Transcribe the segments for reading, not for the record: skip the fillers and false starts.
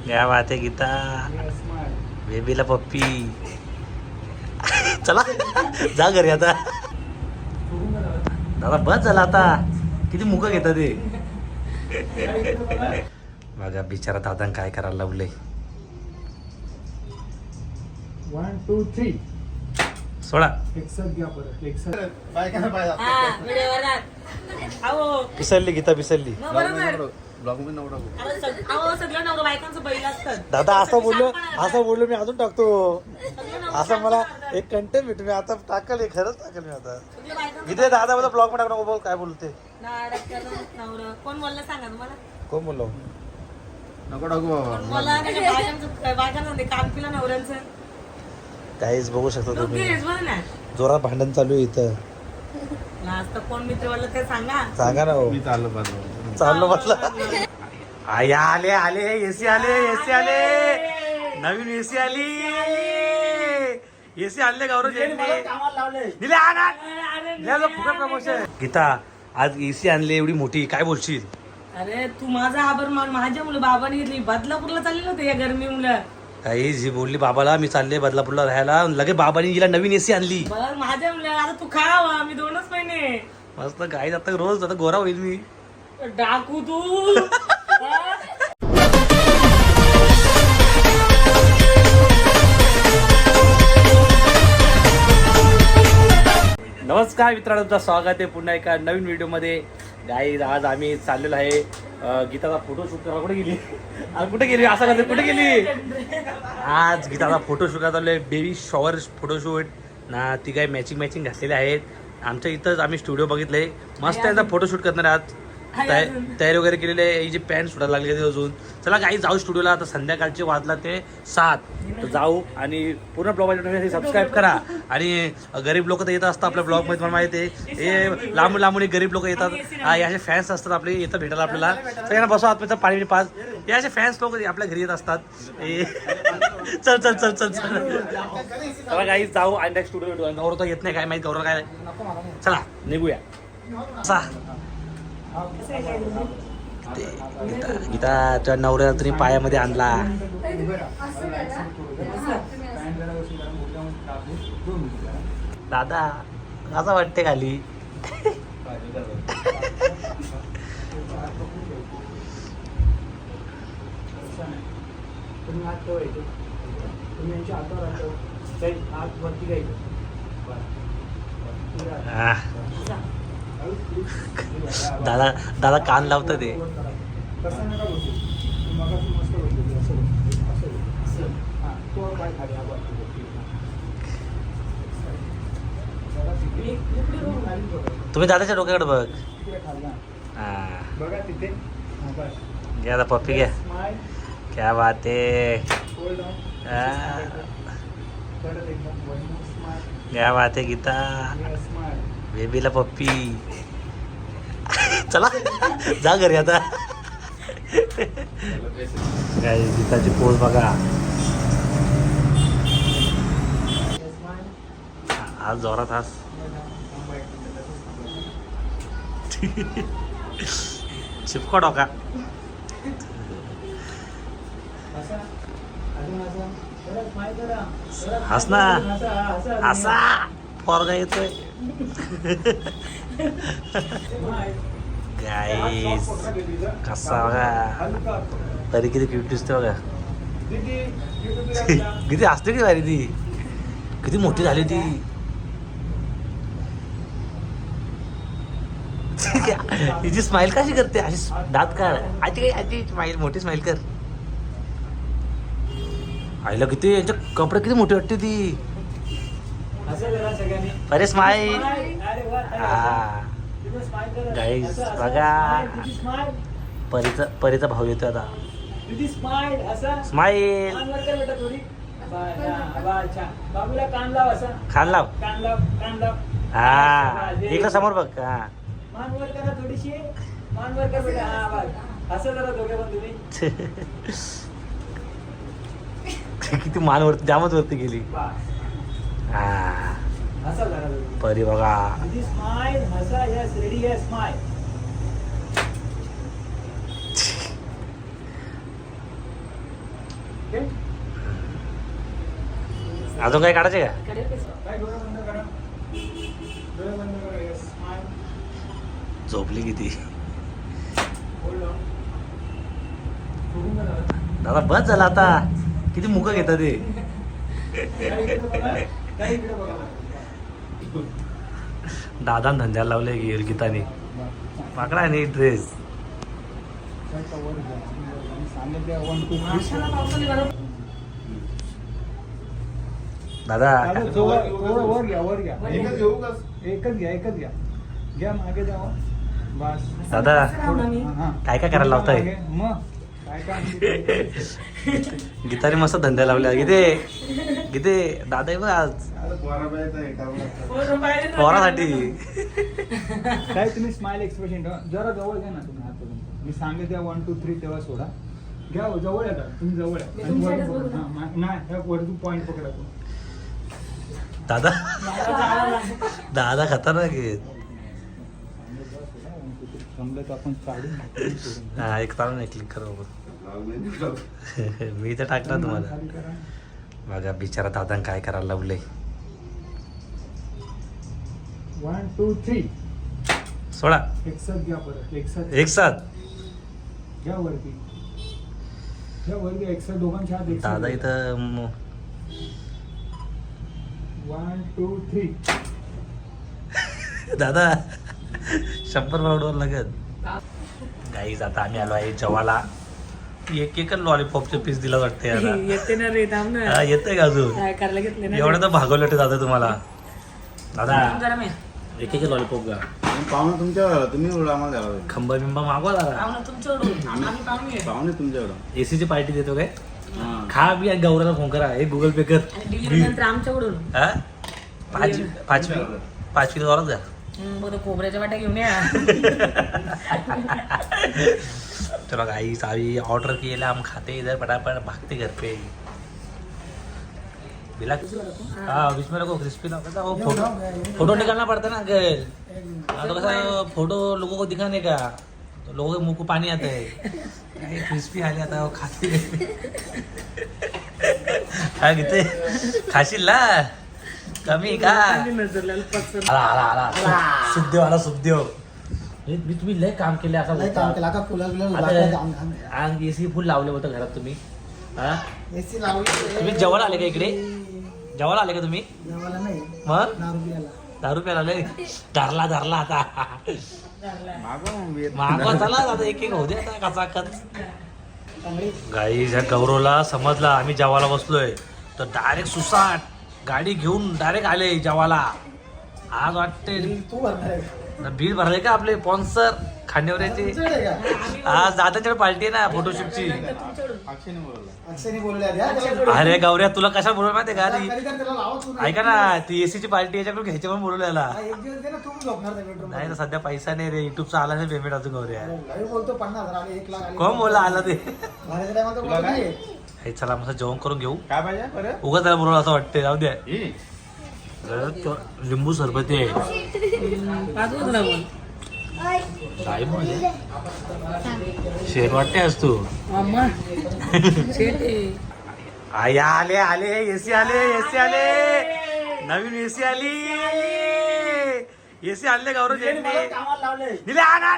क्या बात आहे गीता, बेबीला पप्पी. चला जा घरी आता. दादा बस झाला आता, किती मुख घेतात ते. बघा बिचारा दादा काय करायला लावलंय. 1 2 3 सोडा. पिसरली गीता पिसरली. दादा असं बोललो मी अजून टाकतो. असं मला एक कंटेंट भेटू. मी आता टाकल, हे खरंच टाकल मी आता. इथे दादा मला ब्लॉग मध्ये टाकू नको. बोल काय बोलते. कोण बोलला सांगा तुम्हाला. कोण बोललो नको टाकू बाबा. मला काम केलं नवऱ्यांचं. काहीच बघू शकता तुम्ही. ना जोरात भांडण चालू आहे इथं. आज तर कोण मित्र बोललं ते सांगा ना हो. मी चाललो म्हटलं. आया आले आले एसी आले नवीन एसी आली. एसी आणले गौरव दिले फुकट प्रमोशन. गीता आज एसी आणली एवढी मोठी, काय बोलशील. अरे तू माझा आभार मान. माझ्या मुलं बाबाने घेतली. बदलापूरला चालली होते या गरमी मुलं. काही जी बोलली बाबाला मी चालले बदलापूरला राहायला, लगे बाबाने हिला नवीन एसी आणली. बरं माझ्या मुलं आता तू खावा. मी 2च महिने मस्त गाई जाता रोज आता गोरा होईल मी. डाकू तू. नमस्कार मित्रांनो, तुमचं स्वागत आहे पुन्हा एका नवीन व्हिडिओमध्ये. गाईज आज आम्ही चाललेलो आहे गीताचा फोटोशूट करायला. कुठे गेली असं करते, कुठे गेली. आज गीताचा फोटोशूट चालू आहे, बेबी शॉवर फोटोशूट ना. ती काय मॅचिंग घातलेले आहेत. आमच्या इथंच आम्ही स्टुडिओ बघितलंय, मस्त त्यांचा फोटोशूट करणार आज. तयारी वगैरे केलेली आहे. ही जी पॅन्ट सुटायला लागली आहे अजून. चला काही जाऊ स्टुडिओला. आता संध्याकाळचे वाजला ते 7 तर जाऊ. आणि पूर्ण ब्लॉग सबस्क्राईब करा. आणि गरीब लोक तर येत असतात आपल्या ब्लॉगमध्ये, मला माहिती आहे. हे लांबून गरीब लोक येतात. हे असे फॅन्स असतात आपले, येतात भेटायला आपल्याला. सगळ्यांना बसवा आतमध्ये पाणी पाच. हे असे फॅन्स लोक आपल्या घरी येत असतात. चल चल चल चल चल चला काही जाऊ. आणि नेक्स्ट स्टुडिओ गौरव तर येत नाही, काय माहिती गौरव काय. चला निघूया. गीताच्या नवऱ्याला तुम्ही पायामध्ये आणला. दादा असं वाटते खाली. दादा दादा कान लावतं ते. तुम्ही दादाच्या डोक्याकडे बघ. घ्या आता पप्पी घ्या. क्या बात आहे. क्या बात आहे गीता, बेबीला पप्पी. चला जा घरी आता. काय गीताची पोज बघा. आज जोरात हास. चिपका डोका. हस ना असा पोरगा येतोय. गाईस कसा बघा तरी किती क्यूट दिसते बघा. किती असते की भारी ती, किती मोठी झाली ती. तिची स्माइल कशी करते, अशी दात काढ. आजी आजी स्माइल, मोठी स्माइल कर. आईला किती यांच्या कपडे किती मोठी वाटते ती. अरे स्माइल. हा गाईस बघा परीचा भाऊ येतो आता. स्माइल. खान लाव. हा इकडं समोर बघ. हा किती मान वरती, जामच वरती गेली. हा परी बघा. अजून काय काढायचे का? करेल का? काय डोळे बंद करा. डोळे बंद करा. Yes, smile. झोपली किती Hold on. सोडून द्या दादा. दादा बस झाला आता. किती मुख घेतात ते. काय इकडे बघा. काय इकडे बघा. दादा धंद्याला लावले गीताने. माकडा आहे नी ड्रेस. त्याचा वर घ्या. आणि सांगेल त्या 1 2 3. माशाला पावसाने बरं. दादा दादा थोडं वर घ्या, वर घ्या. एकच घेऊ का? एकच घ्या. घ्या मागे जावा. बस. दादा असं राहू ना मी. हा. काय काय करायला लावताय? मागे. मग काय गीताने मस्त धंद्या लावल्या. गीते दादा आहे बघ आज पोरं बाहेर येतात. पोरासाठी. काय तुम्ही स्माइल एक्सप्रेशन ठेवा. जरा जवळ घ्या ना तुम्ही हातून. मी सांगेल त्या 1 2 3 तेव्हा सोडा. घ्या हो, जवळ या तुम्ही जवळ या. मी आणि तुमच्या वरून इकडेच बघू पकडा. हा, नाही ह्या वरतून पॉईंट पकडा तू. दादा मला दादा खतरनाक आहे. जमलं तर आपण काढून सोडून. हा एक तारा नाही क्लिक करा बघ. मी तर टाकणार तुम्हाला. खाली करा. बघा बिचारा दादा काय करायला लावलंय. 1 2 3. सोडा एक साथ घ्या परत. एक साथ. घ्या वरती. घ्या वर घ्या. एक साथ दोघांच्या हात एक साथ दादा घ्या. इथं 1 2 3. दादा 100 राऊंडवर लागत. गाईज आता आम्ही आलो आहे जेवायला. एक लॉलीपॉपचे पीस दिला वाटते याला. येते ना रे थांब ना. हा, येतंय का अजून? काय करायला घेतले ना एवढं तर भागवलं ते दादा तुम्हाला. दादा गरम आहे. एक लॉलीपॉप का पाहुणे तुमच्यावर तुम्ही एवढं आम्हाला द्यावं खंबा बिंबा मागवा दादा. पाहुणा तुमच्याकडून आम्ही पाहुणे आहे. पाहुणे तुमच्याकडं एसीची पार्टी देतो काय? हां. खा बी आणि गौराला फोन करा. हे गुगल पे कर. आणि डिलिव्हरी नंतर आमच्याकडून हा? पाचवी गौराच द्या. बरं खोबऱ्याच्या वाट्या घेऊन या. चलो गाइस अभी ऑर्डर किए हम खाते इधर फटाफट भागते घर पे. बिला हाँ बीच में रखो क्रिस्पी ना होता वो फोटो निकालना पड़ता है ना अंकल. हाँ तो कैसा फोटो लोगों को दिखाने का तो लोगों के मुंह को पानी आता है. क्रिस्पी आले आता वो खाते काय घेते खाशील ना कमी का. नजरला पसंत. आला आला आला सुखदेव आला सुखदेव. मी तुम्ही लय काम केले असं बोलता. आता अंग एसी फुल लावलं होतं घरात तुम्ही. हा तुम्ही जेवायला आले का इकडे? जेवायला आले का तुम्ही? मग दारू प्यायला आले. धरला आता मागवा चला आता एक होऊ दे आता कचाकच. गाई ह्या गौरवला समजला आम्ही जेवायला बसलोय तर डायरेक्ट सुसाट गाडी घेऊन डायरेक्ट आले जेवायला. आज वाटते बिल भरले का आपले स्पॉन्सर खांडेवऱ्याचे. आज दादाच्याकडे पार्टी आहे ना फोटोशूटची. अरे गौऱ्या तुला कशा बोलवलं माहितीये का ती? ऐका ना ती एसीची पार्टी याच्याकडून घ्यायची पण बोलवलं याला. नाही तर सध्या पैसा नाही रे. युट्यूबचा आला नाही पेमेंट अजून गौऱ्या. कोण बोलला आला ते? हे चला मस्त जेवण करून घेऊ. काय पाहिजे बरं उगाच त्याला बोलवलं असं वाटतंय. जाऊ द्या. लिंबू सरबत आहे. पाठवत ना बोल. काय म्हणजे शेर वाटते आज तू. अम्मा शेट आहे. आया आले एसी आले नवीन एसी आली. एसी आणले गौरव दिले आणा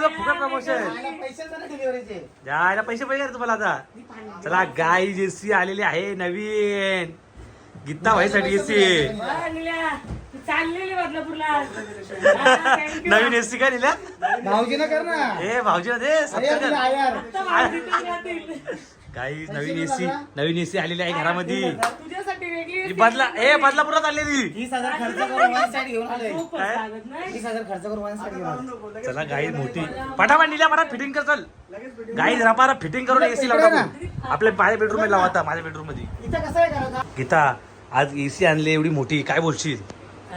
फुकट प्रमोशन. जायला पैसे पाहिजे तुम्हाला आता. चला गाई एसी आलेली आहे नवीन. गीता भाईसाठी एसी चाललेली बदलापूरला. नवीन एसी का दिल्या? भाऊजी ना कर ना. ए भाऊजी दे काही नवीन एसी आलेली आहे घरामध्ये. तुझ्यासाठी वेगळी ही बदलापुरात आलेली. 20,000 खर्च करून वन साइड घेऊन आले. काय? 20,000 खर्च करून वन साइड घेऊन आले. चला गाई मोठी पटापट निल्या पटा फिटिंग कर. चल गाई रपारा फिटिंग करून एसी लावू टाकू. आपल्या माझ्या बेडरूम मध्ये लावा. माझ्या बेडरूम मध्ये इथं कसं आहे करायचं? गीता आज एसी आणली एवढी मोठी काय बोलशील?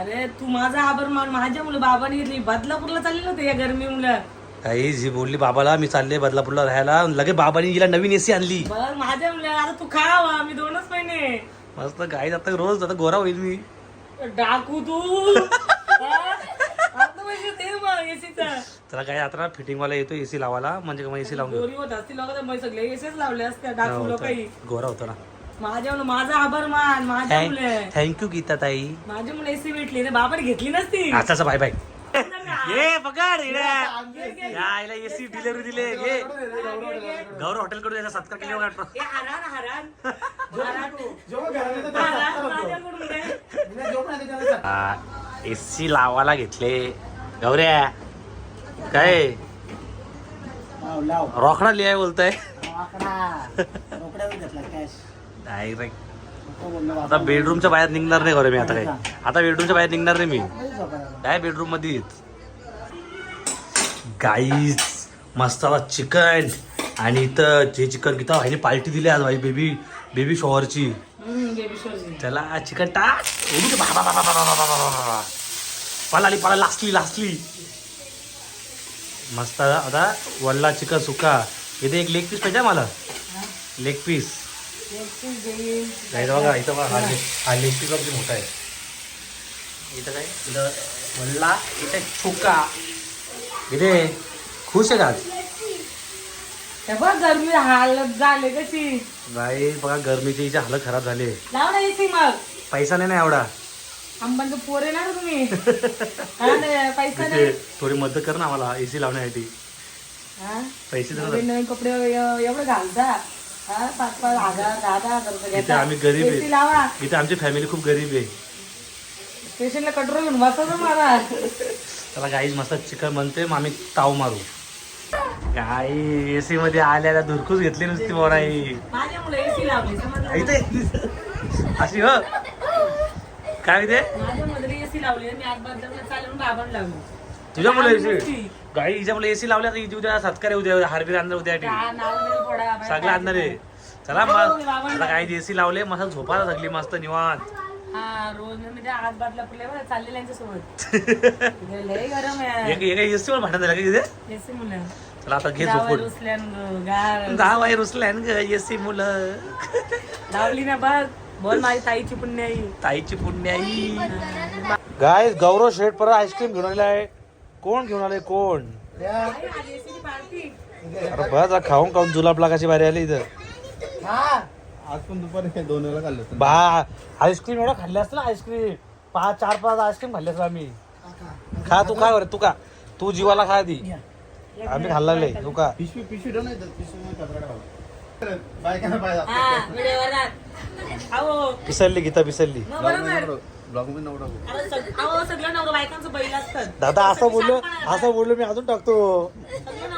अरे तू माझा आभार मान. माझ्या मुलं बाबाने घेतली. बदलापूरला चालले होते या गरमी मुलं. काही जी बोलली बाबाला मी चालले बदलापूरला राहायला. लगे बाबाने हिला नवीन एसी आणली. बघ माझ्या मुलं आता तू खावा. मी 2च महिने मस्त गाई आता रोज आता गोरा होईल मी. डाकू तू. आता म्हणजे ते मग एसीचं त्याला काय आता फिटिंग वाला येतो एसी लावायला म्हणजे मग एसी लावून गोरी होत असतील लोक तर सगळे एसीच लावले असते डाकू लोकही गोरा होतो ना. माझ्या मुलं माझा आभार मान माझ्या मुले थँक्यू गीता ताई. माझ्या मुलं एसी भेटली रे बाबाने घेतली नसती आताच बाय बाय. ये पकड यायला एसी डिलिव्हरी दिले घे. गौरव हॉटेल कडून याचा सत्कार केली वाटतो. ए, हरान हरान हरान. जेव्हा घरात येतं हरान माझ्याकडून दे. एसी लावायला घेतले गौऱ्या काय रोकडा लिहाय बोलताय डायरेक्ट. आता बेडरूमच्या बाहेर निघणार नाही गौऱ्या मी आता काय. आता बेडरूमच्या बाहेर निघणार नाही मी काय बेडरूम मध्येच. गाईज मस्त चिकन आणि इथं जे चिकन किती ह्याने पार्टी दिली आज भाई बेबी शॉवरची. बेबी शोरची. त्याला चिकन टाक पळाली लास्टली मस्त. आता वल्ला चिकन सुका. इथे एक लेग पीस पाहिजे मला. लेग पीस नाही बघा इथं बघा हा लेग पीस अगदी मोठा आहे. इथं काय इथं वल्ला इथे सुका. इथे खुश आहे का आज? हे बघ गरमी हालत झाले कशी. बाई बघा गरमीची हिची हालत खराब झाली. लाव ना एसी मग. पैसा नाही ना एवढा. अंबांचं पोर आहे ना रे तुम्ही. हा ना, पैसा नाही. इथे थोडी मदत कर ना आम्हाला एसी लावण्यासाठी. हा? पैसे दे ना. नवीन नवीन कपडे एवढं घालता. हा 5-5 हजार 10-10 हजार रुपये इथे आम्ही गरीब एसी लावा. आहे. इथे आमची फॅमिली खूप गरीब आहे. स्टेशनला कटोरा घेऊन बसवतो मला. त्याला गाईज मस्त चिकन बनते मग आम्ही ताव मारू. गाई एसी मध्ये आल्याला धुरकूस घेतली नुसती बोराई. माझ्या मुलं एसी लावली समजलं. इथे अशी हो काय ते माझ्या मुलं एसी लावली मी आज बदलून चालून बाबांना लावली. तुझ्या मुलं एसी गाई हिच्या मुलं एसी लावल्या तर उद्या सत्कार उद्या हार्बिर आणणार उद्या सगळं आणणार आहे. चला मग आता काही एसी लावले मस्त झोपायला लागली मस्त निवांत. हा रोज मी त्या आज बादला पुरले बघा चाललेल्या यांच्यासोबत. लय गरम आहे. एका एसी वर भांडण झालं का तिथे. एसी मुलं चला आता घे गावाला झोपून. रुसल्यान गार गाव आहे रुसल्यान ग एसी मुलं. लावली ना बघ. बोल माझी ताईची पुण्य आई. ताईची पुण्याई. गाय गौरव शेठ परत आईस्क्रीम घेऊन आलेला आहे. कोण घेऊन आले कोण. अरे बस खाऊन खाऊन जुलाब लागायची बारी आली इथं. आज पण दुपारी 2 वेळा खाल्लं होतं. बा आईस्क्रीम एवढं खाल्ले असतं ना आईस्क्रीम 4-5 आईस्क्रीम खाल्ले असतं आम्ही. खा तू काय बरं तू का तू जीवाला खा आधी. आम्ही खाल्लेले तू का. पिशवी ठेव नाही तर पिशवीमध्ये कचरा ठेवा. बायकांना पाहिजे हा, व्हिडिओवर टाक. अहो, पिसरली गीता पिसरली. मग बरोबर. ब्लॉग मध्ये नवरा अहो, सगळं नवरं बायकांचं बैल असतात. दादा असं बोललो मी अजून टाकतो.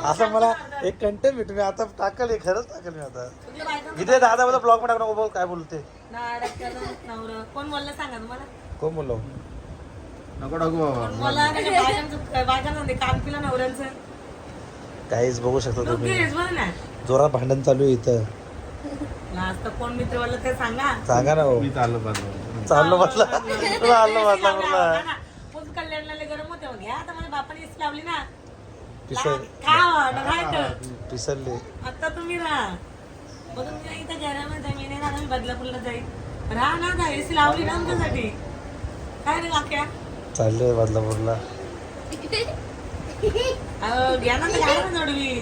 असं मला एक कंटेंट भेटू मी आता टाकल खरंच टाकल मी आता. सगळं बायकांचं इथे दादा मला ब्लॉग मध्ये टाकू नको बोल काय बोलते. नाटक करणं नवरं. कोण बोललं सांगा तुम्हाला. कोण बोललो नको टाकू बाबा. मला बायकांचं ते काम केलं नवऱ्यांचं. काहीच बघू शकता तुम्ही हेच बघ ना. जोरात भांडण चालू आहे इथं. आज तर कोण मित्र बोललं ते सांगा. सांगा ना हो. मी चाललं बाजूला. चाललो बसला बोलला. पोच कल्याणला लय गरम होते मग घ्या आता माझ्या बापाने एसी लावली ना. पिसर पिसरले. आता तुम्ही राहा बघ तुम्ही इथं घरामध्ये मी नाही राहणार मी बदलापूरला जाईल. राहा ना एसी लावली ना तुमच्यासाठी. काय रे वाक्या चालले बदलापूरला. घ्या ना जोडवी.